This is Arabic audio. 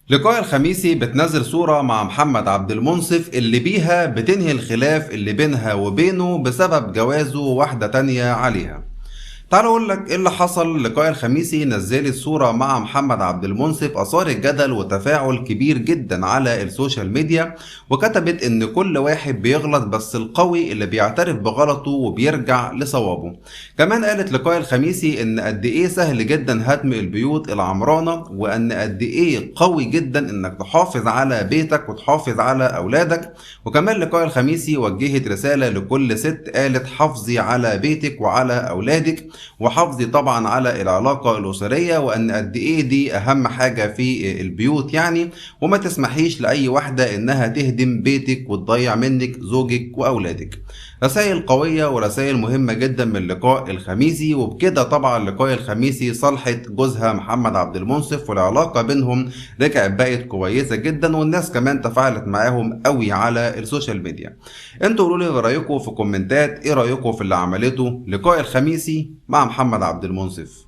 لقاء الخميسي بتنزل صورة مع محمد عبد المنصف اللي بيها بتنهي الخلاف اللي بينها وبينه بسبب جوازه واحدة تانية عليها. تعال اقول لك ايه اللي حصل. لقاء الخميسي نزلت صورة مع محمد عبد المنصف اثارت جدل وتفاعل كبير جدا على السوشيال ميديا، وكتبت ان كل واحد بيغلط بس القوي اللي بيعترف بغلطه وبيرجع لصوابه. كمان قالت لقاء الخميسي ان قد ايه سهل جدا هدم البيوت العمرانة، وان قد ايه قوي جدا انك تحافظ على بيتك وتحافظ على اولادك. وكمان لقاء الخميسي وجهت رسالة لكل ست، قالت حافظي على بيتك وعلى اولادك، وحافظي طبعا على العلاقة الأسرية، وأن قد إيه دي أهم حاجة في البيوت يعني. وما تسمحيش لأي واحدة إنها تهدم بيتك وتضيع منك زوجك وأولادك. رسائل قوية ورسائل مهمة جدا من لقاء الخميسي. وبكده طبعا لقاء الخميسي صالحت جوزها محمد عبد المنصف، والعلاقة بينهم رجعت بقت كويسة جدا، والناس كمان تفاعلت معاهم قوي على السوشيال ميديا. انتوا قولوا لي رأيكم في كومنتات، ايه رأيكم في اللي عملته لقاء الخميسي مع محمد عبد المنصف؟